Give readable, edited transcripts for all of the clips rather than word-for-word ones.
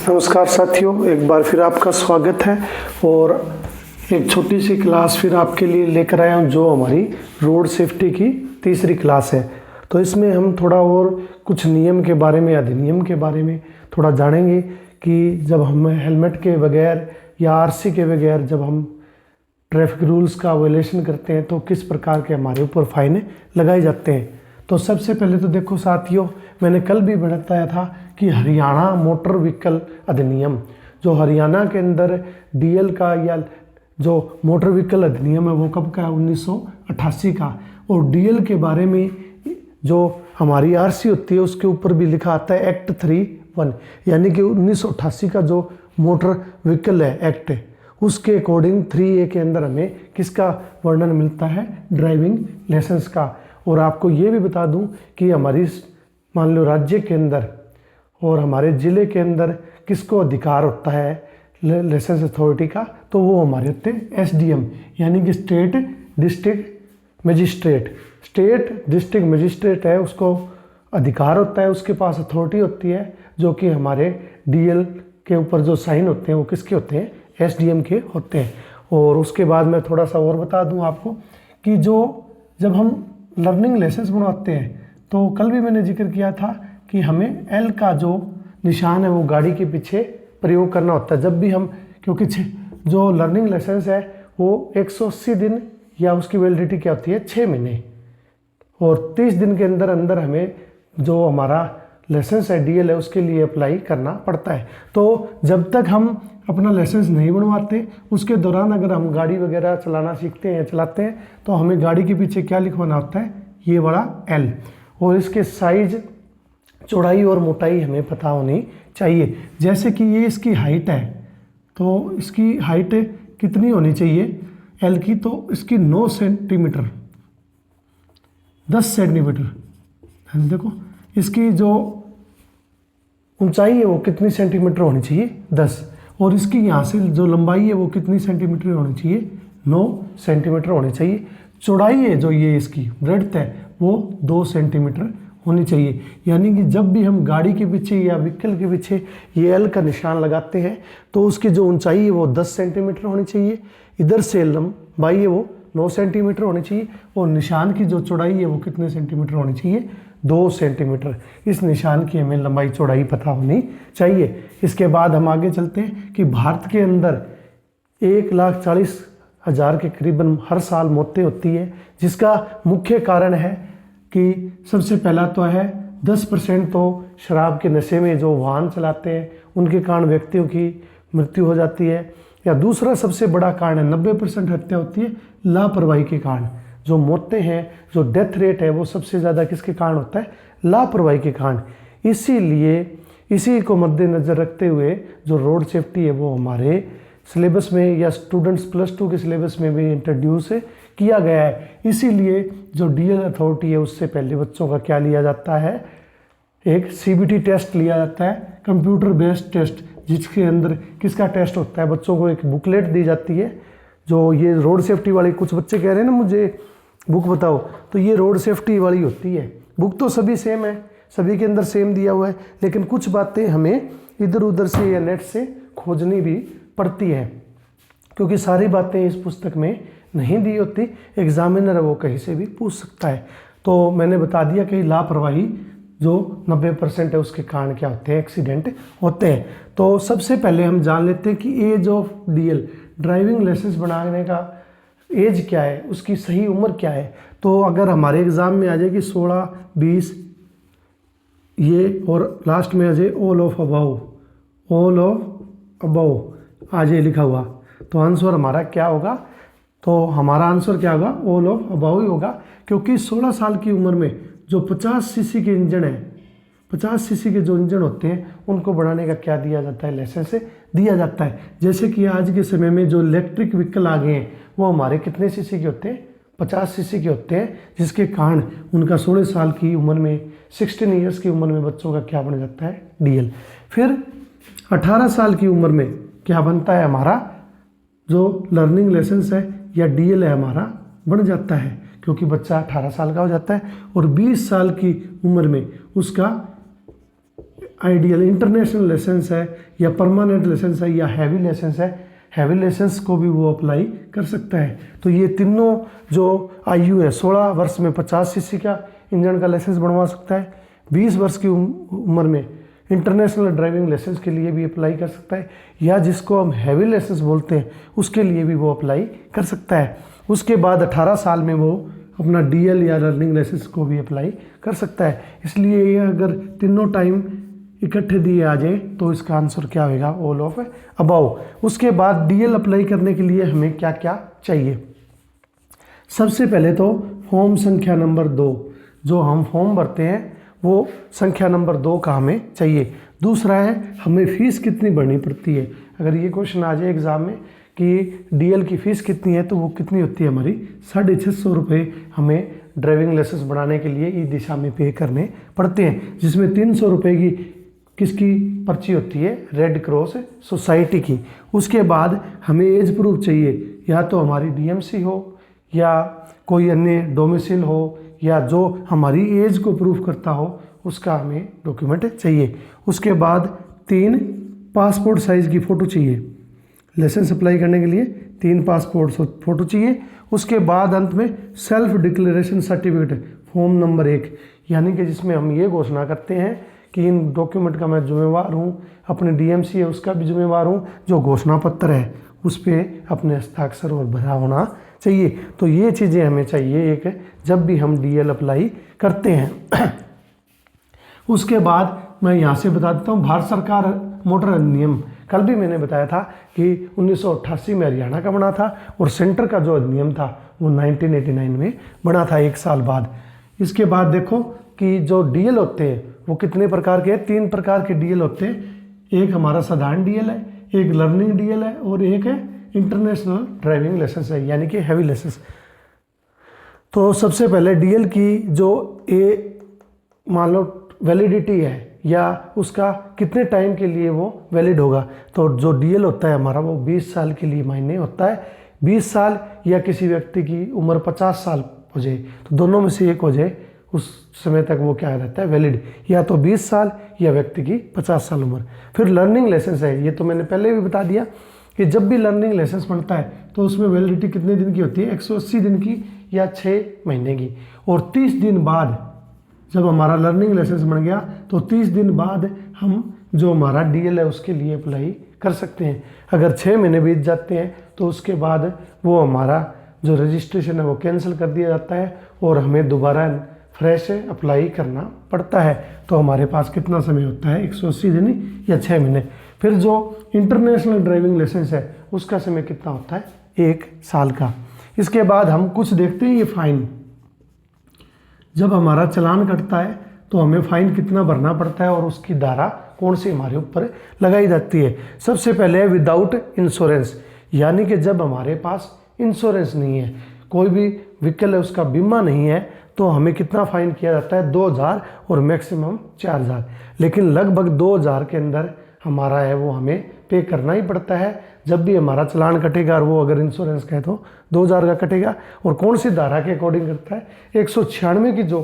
नमस्कार साथियों, एक बार फिर आपका स्वागत है। और एक छोटी सी क्लास फिर आपके लिए लेकर आया हूँ जो हमारी रोड सेफ्टी की तीसरी क्लास है। तो इसमें हम थोड़ा और कुछ नियम के बारे में, अधिनियम के बारे में थोड़ा जानेंगे कि जब हम हेलमेट के बगैर या आरसी के बगैर जब हम ट्रैफिक रूल्स का वायलेशन करते हैं तो किस प्रकार के हमारे ऊपर फाइन लगाए जाते हैं। तो सबसे पहले तो देखो साथियों, मैंने कल भी बताया था कि हरियाणा मोटर व्हीकल अधिनियम, जो हरियाणा के अंदर डीएल का या जो मोटर व्हीकल अधिनियम है वो कब का है, 1988 का। और डीएल के बारे में जो हमारी आरसी होती है उसके ऊपर भी लिखा आता है एक्ट 3(1), यानी कि 1988 का जो मोटर व्हीकल है एक्ट है उसके अकॉर्डिंग 3A के अंदर हमें किसका वर्णन मिलता है, ड्राइविंग लाइसेंस का। और आपको ये भी बता दूं कि हमारी मान लो राज्य के अंदर और हमारे ज़िले के अंदर किसको अधिकार होता है लाइसेंस अथॉरिटी का, तो वो हमारे होते हैं SDM, यानी कि state district magistrate. State district magistrate है, उसको अधिकार होता है, उसके पास अथॉरिटी होती है, जो कि हमारे DL के ऊपर जो साइन होते हैं वो किसके होते हैं, SDM के होते हैं। और उसके बाद मैं थोड़ा सा और बता दूं आपको कि जब हम लर्निंग लाइसेंस बनवाते हैं तो कल भी मैंने जिक्र किया था कि हमें L का जो निशान है वो गाड़ी के पीछे प्रयोग करना होता है जब भी हम, क्योंकि जो लर्निंग लाइसेंस है वो 180 दिन या उसकी वैलिडिटी क्या होती है, 6 महीने, और 30 दिन के अंदर अंदर हमें जो हमारा लाइसेंस है DL है उसके लिए अप्लाई करना पड़ता है। तो जब तक हम अपना लाइसेंस नहीं बनवाते उसके दौरान अगर हम गाड़ी वगैरह चलाना सीखते हैं या चलाते हैं तो हमें गाड़ी के पीछे क्या लिखवाना होता है, ये वाला L। और इसके साइज, चौड़ाई और मोटाई हमें पता होनी चाहिए। जैसे कि ये इसकी हाइट है तो इसकी हाइट कितनी होनी चाहिए L की, तो इसकी 9 सेंटीमीटर 10 सेंटीमीटर। देखो इसकी जो ऊंचाई है वो कितनी सेंटीमीटर होनी चाहिए, 10। और इसकी यहाँ से जो लंबाई है वो कितनी सेंटीमीटर होनी चाहिए, 9 सेंटीमीटर होनी चाहिए। चौड़ाई है जो ये इसकी ब्रेड्थ है वो 2 सेंटीमीटर होनी चाहिए। यानी कि जब भी हम गाड़ी के पीछे या व्हीकल के पीछे ये L का निशान लगाते हैं तो उसकी जो ऊंचाई है वो 10 सेंटीमीटर होनी चाहिए, इधर से लंबाई है वो 9 सेंटीमीटर होनी चाहिए, और निशान की जो चौड़ाई है वो कितने सेंटीमीटर होनी चाहिए, 2 सेंटीमीटर। इस निशान की हमें लंबाई चौड़ाई पता होनी चाहिए। इसके बाद हम आगे चलते हैं कि भारत के अंदर 1,40,000 के करीबन हर साल मौतें होती है, जिसका मुख्य कारण है कि सबसे पहला तो है 10% तो शराब के नशे में जो वाहन चलाते हैं उनके कारण व्यक्तियों की मृत्यु हो जाती है, या दूसरा सबसे बड़ा कारण है 90% हत्या होती है लापरवाही के कारण। जो मौतें हैं, जो डेथ रेट है वो सबसे ज़्यादा किसके कारण होता है, लापरवाही के कारण। इसीलिए इसी को मद्देनज़र रखते हुए जो रोड सेफ्टी है वो हमारे सिलेबस में या स्टूडेंट्स +2 के सिलेबस में भी इंट्रोड्यूस किया गया है। इसीलिए जो DL अथॉरिटी है उससे पहले बच्चों का क्या लिया जाता है, एक CBT टेस्ट लिया जाता है, कंप्यूटर बेस्ड टेस्ट, जिसके अंदर किसका टेस्ट होता है, बच्चों को एक बुकलेट दी जाती है। जो ये रोड सेफ्टी वाली, कुछ बच्चे कह रहे हैं ना मुझे बुक बताओ, तो ये रोड सेफ्टी वाली होती है। बुक तो सभी सेम है, सभी के अंदर सेम दिया हुआ है, लेकिन कुछ बातें हमें इधर उधर से या नेट से खोजनी भी पड़ती है, क्योंकि सारी बातें इस पुस्तक में नहीं दी होती। एग्जामिनर है वो कहीं से भी पूछ सकता है। तो मैंने बता दिया कि लापरवाही जो 90% है उसके कारण क्या होते हैं, एक्सीडेंट होते हैं। तो सबसे पहले हम जान लेते हैं कि age of DL, driving licence बनाने का एज क्या है, उसकी सही उम्र क्या है। तो अगर हमारे एग्ज़ाम में आ जाए कि 16, 20 ये, और लास्ट में आ जाए ऑल ऑफ अबव आ जाए लिखा हुआ, तो आंसर हमारा क्या होगा, तो हमारा आंसर क्या होगा, ऑल ऑफ अबव ही होगा। क्योंकि 16 साल की उम्र में जो 50 सीसी के इंजन है, 50 सीसी के जो इंजन होते हैं उनको बढ़ाने का क्या दिया जाता है, लाइसेंस दिया जाता है। जैसे कि आज के समय में जो इलेक्ट्रिक व्हीकल आ गए हैं वो हमारे कितने सीसी के होते हैं, 50 सीसी के होते हैं, जिसके कारण उनका 16 साल की उम्र में, 16 ईयर्स की उम्र में बच्चों का क्या बन जाता है, DL। फिर 18 साल की उम्र में क्या बनता है, हमारा जो लर्निंग लाइसेंस है या DL है हमारा बन जाता है, क्योंकि बच्चा 18 साल का हो जाता है। और 20 साल की उम्र में उसका आइडियल इंटरनेशनल लाइसेंस है या परमानेंट लाइसेंस है या हैवी लाइसेंस है, हैवी लाइसेंस को भी वो अप्लाई कर सकता है। तो ये तीनों जो आयु है 16 वर्ष में 50 सीसी का इंजन का लाइसेंस बनवा सकता है, 20 वर्ष की उम्र में इंटरनेशनल ड्राइविंग लाइसेंस के लिए भी अप्लाई कर सकता है, या जिसको हम हैवी लाइसेंस बोलते हैं उसके लिए भी वो अप्लाई कर सकता है। उसके बाद 18 साल में वो अपना डीएल या लर्निंग लाइसेंस को भी अप्लाई कर सकता है। इसलिए ये अगर तीनों टाइम इकट्ठे दिए आ जाए तो इसका आंसर क्या होगा, ऑल ऑफ अबाउ। उसके बाद डीएल अप्लाई करने के लिए हमें क्या क्या चाहिए? सबसे पहले तो फॉर्म संख्या नंबर 2, जो हम फॉर्म भरते हैं वो संख्या नंबर 2 का हमें चाहिए। दूसरा है हमें फ़ीस कितनी भरनी पड़ती है। अगर ये क्वेश्चन आ जाए एग्ज़ाम में कि डीएल की फ़ीस कितनी है तो वो कितनी होती है हमारी 650 रुपये हमें ड्राइविंग लाइसेंस बनाने के लिए ई दिशा में पे करने पड़ते हैं, जिसमें 300 रुपये की किसकी पर्ची होती है, रेड क्रॉस सोसाइटी की। उसके बाद हमें एज प्रूफ चाहिए, या तो हमारी डीएमसी हो या कोई अन्य डोमिसाइल हो या जो हमारी एज को प्रूफ करता हो उसका हमें डॉक्यूमेंट चाहिए। उसके बाद 3 पासपोर्ट साइज़ की फ़ोटो चाहिए। लाइसेंस अप्लाई करने के लिए 3 पासपोर्ट फ़ोटो चाहिए। उसके बाद अंत में self declaration certificate form number 1, यानी कि जिसमें हम ये घोषणा करते हैं कि इन डॉक्यूमेंट का मैं जिम्मेवार हूँ, अपने डीएमसी है उसका भी जिम्मेवार हूँ, जो घोषणा पत्र है उस पर अपने हस्ताक्षर और भरा होना चाहिए। तो ये चीज़ें हमें चाहिए एक जब भी हम डीएल अप्लाई करते हैं। उसके बाद मैं यहाँ से बता देता हूँ भारत सरकार मोटर अधिनियम, कल भी मैंने बताया था कि 1988 में हरियाणा का बना था और सेंटर का जो अधिनियम था वो 1989 में बना था, 1 साल बाद। इसके बाद देखो कि जो डीएल होते हैं वो कितने प्रकार के हैं, 3 प्रकार के डीएल होते हैं। एक हमारा साधारण डीएल है, एक लर्निंग डीएल है और एक है इंटरनेशनल ड्राइविंग लाइसेंस है, यानी कि हैवी लाइसेंस। तो सबसे पहले डीएल की जो मान लो वैलिडिटी है या उसका कितने टाइम के लिए वो वैलिड होगा, तो जो डीएल होता है हमारा वो 20 साल के लिए मायने होता है। 20 साल या किसी व्यक्ति की उम्र 50 साल हो जाए, तो दोनों में से एक हो जाए, उस समय तक वो क्या रहता है, वैलिड, या तो 20 साल या व्यक्ति की 50 साल उम्र। फिर लर्निंग लाइसेंस है, ये तो मैंने पहले भी बता दिया कि जब भी लर्निंग लाइसेंस बनता है तो उसमें वैलिडिटी कितने दिन की होती है, 180 दिन की या 6 महीने की। और 30 दिन बाद जब हमारा लर्निंग लाइसेंस बन गया तो 30 दिन बाद हम जो हमारा डीएल है उसके लिए अप्लाई कर सकते हैं। अगर 6 महीने बीत जाते हैं तो उसके बाद वो हमारा जो रजिस्ट्रेशन है वो कैंसिल कर दिया जाता है और हमें दोबारा फ्रेश अप्लाई करना पड़ता है। तो हमारे पास कितना समय होता है, 180 दिन या 6 महीने। फिर जो इंटरनेशनल ड्राइविंग लाइसेंस है उसका समय कितना होता है, 1 साल का। इसके बाद हम कुछ देखते हैं, ये फाइन, जब हमारा चालान कटता है तो हमें फ़ाइन कितना भरना पड़ता है और उसकी धारा कौन सी हमारे ऊपर लगाई जाती है। सबसे पहले विदाउट इंश्योरेंस, यानी कि जब हमारे पास इंश्योरेंस नहीं है, कोई भी व्हीकल है उसका बीमा नहीं है, तो हमें कितना फ़ाइन किया जाता है, 2000 और मैक्सिमम 4000। लेकिन लगभग 2000 के अंदर हमारा है वो हमें पे करना ही पड़ता है। जब भी हमारा चालान कटेगा और वो अगर इंश्योरेंस का है तो 2000 का कटेगा। और कौन सी धारा के अकॉर्डिंग करता है, 196 की जो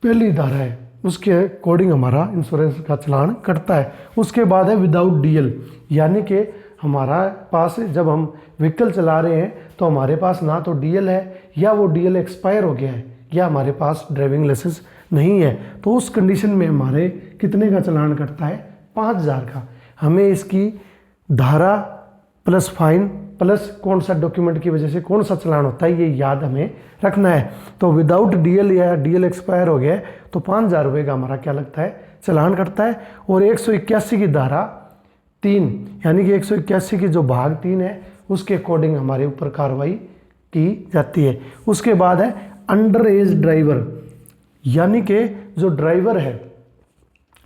पहली धारा है उसके अकॉर्डिंग हमारा इंश्योरेंस का चालान कटता है। उसके बाद है विदाउट डीएल, यानी कि हमारा पास जब हम व्हीकल चला रहे हैं तो हमारे पास ना तो डीएल है या वो डीएल एक्सपायर हो गया है या हमारे पास ड्राइविंग लाइसेंस नहीं है, तो उस कंडीशन में हमारे कितने का चालान कटता है, 5000 का। हमें इसकी धारा प्लस फाइन प्लस कौन सा डॉक्यूमेंट की वजह से कौन सा चालान होता है ये याद हमें रखना है। तो विदाउट डीएल या डीएल एक्सपायर हो गया तो 5000 रुपये का हमारा क्या लगता है, चालान कटता है। और 181 की धारा 3, यानी कि 181 की जो भाग 3 है उसके अकॉर्डिंग हमारे ऊपर कार्रवाई की जाती है। उसके बाद है अंडर एज ड्राइवर, यानी कि जो ड्राइवर है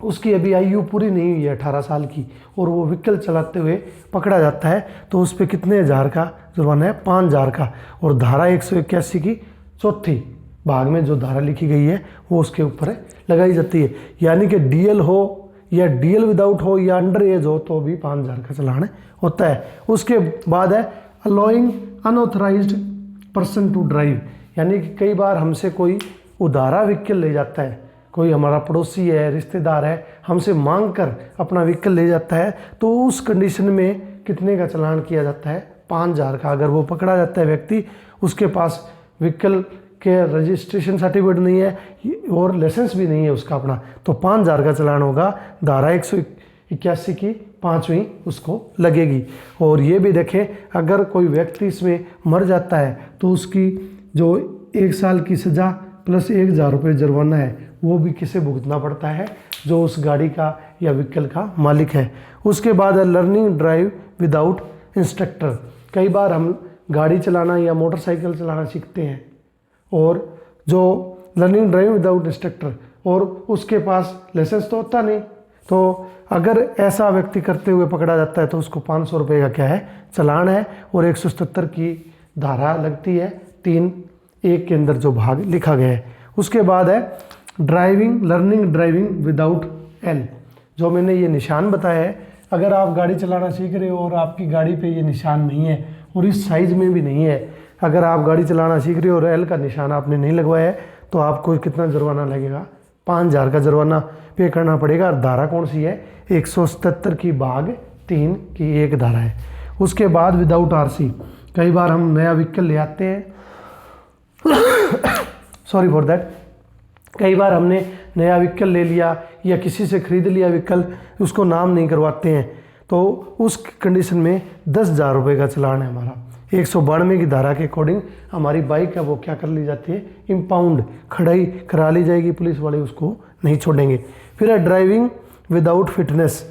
उसकी अभी आयु पूरी नहीं हुई है 18 साल की और वो व्हीकल चलाते हुए पकड़ा जाता है तो उस पर कितने हज़ार का जुर्माना है, 5000 का। और धारा 181 की चौथी भाग में जो धारा लिखी गई है वो उसके ऊपर लगाई जाती है, यानी कि डीएल हो या डीएल विदाउट हो या अंडर एज हो तो भी 5000 का चालान होता है। उसके बाद है allowing unauthorised person to drive, यानी कि कई बार हमसे कोई उधारा व्हीकल ले जाता है कोई हमारा पड़ोसी है, रिश्तेदार है, हमसे मांग कर अपना व्हीकल ले जाता है तो उस कंडीशन में कितने का चालान किया जाता है? 5,000 का। अगर वो पकड़ा जाता है व्यक्ति, उसके पास व्हीकल के रजिस्ट्रेशन सर्टिफिकेट नहीं है और लाइसेंस भी नहीं है उसका अपना, तो 5,000 का चालान होगा। धारा 181 की 5वीं उसको लगेगी। और ये भी देखें, अगर कोई व्यक्ति इसमें मर जाता है तो उसकी जो 1 साल की सज़ा प्लस 1,000 रुपये जुर्माना है वो भी किसे भुगतना पड़ता है? जो उस गाड़ी का या व्हीकल का मालिक है। उसके बाद है लर्निंग ड्राइव विदाउट इंस्ट्रक्टर। कई बार हम गाड़ी चलाना या मोटरसाइकिल चलाना सीखते हैं और जो लर्निंग ड्राइव विदाउट इंस्ट्रक्टर और उसके पास लाइसेंस तो होता नहीं, तो अगर ऐसा व्यक्ति करते हुए पकड़ा जाता है तो उसको 500 रुपये का क्या है? चालान है और 177 की धारा लगती है 3(1) के अंदर जो भाग लिखा गया है। उसके बाद है लर्निंग ड्राइविंग विदाउट एल। जो मैंने ये निशान बताया है, अगर आप गाड़ी चलाना सीख रहे हो और आपकी गाड़ी पे ये निशान नहीं है और इस साइज़ में भी नहीं है, अगर आप गाड़ी चलाना सीख रहे हो और एल का निशान आपने नहीं लगवाया है तो आपको कितना जुर्माना लगेगा? 5,000 का जुर्माना पे करना पड़ेगा। धारा कौन सी है? 177 की भाग 3 की 1 धारा है। उसके बाद विदाउट आरसी। कई बार हम नया व्हीकल ले आते हैं सॉरी फॉर दैट। कई बार हमने नया व्हीकल ले लिया या किसी से खरीद लिया व्हीकल, उसको नाम नहीं करवाते हैं, तो उस कंडीशन में 10,000 रुपये का चालान है हमारा। 192 की धारा के अकॉर्डिंग हमारी बाइक है वो क्या कर ली जाती है? इम्पाउंड, खड़ाई करा ली जाएगी, पुलिस वाले उसको नहीं छोड़ेंगे। फिर है ड्राइविंग विदाउट फिटनेस,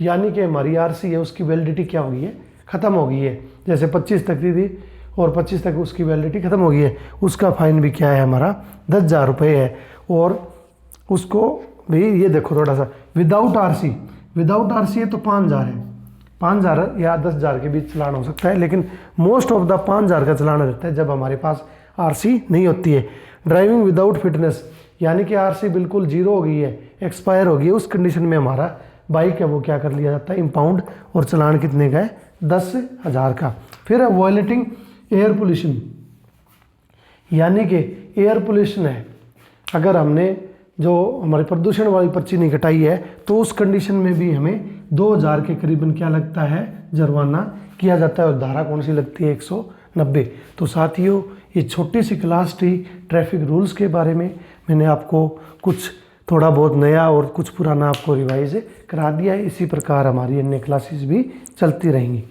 यानी कि हमारी आरसी है उसकी वैलिडिटी क्या हो गई है? ख़त्म हो गई है। जैसे 25 तक थी और 25 तक उसकी वैलिडिटी ख़त्म हो गई है, उसका फाइन भी क्या है हमारा? 10,000 रुपये है। और उसको भी ये देखो थोड़ा सा, विदाउट आरसी है तो 5,000 है, 5,000 या 10,000 के बीच चलान हो सकता है, लेकिन मोस्ट ऑफ द 5,000 का चलान रहता है जब हमारे पास आरसी नहीं होती है। ड्राइविंग विदाउट फिटनेस, यानी कि आरसी बिल्कुल जीरो हो गई है, एक्सपायर हो गई है, उस कंडीशन में हमारा बाइक है वो क्या कर लिया जाता है? इम्पाउंड, और चलान कितने का है? 10,000 का। फिर है वायलेटिंग एयर पोल्यूशन, यानी कि एयर पोल्यूशन है, अगर हमने जो हमारी प्रदूषण वाली पर्ची नहीं कटाई है तो उस कंडीशन में भी हमें 2,000 के करीबन क्या लगता है? जुर्माना किया जाता है। और धारा कौन सी लगती है? 190। तो साथियों, ये छोटी सी क्लास थी ट्रैफिक रूल्स के बारे में। मैंने आपको कुछ थोड़ा बहुत नया और कुछ पुराना आपको रिवाइज करा दिया है। इसी प्रकार हमारी अन्य क्लासेस भी चलती रहेंगी।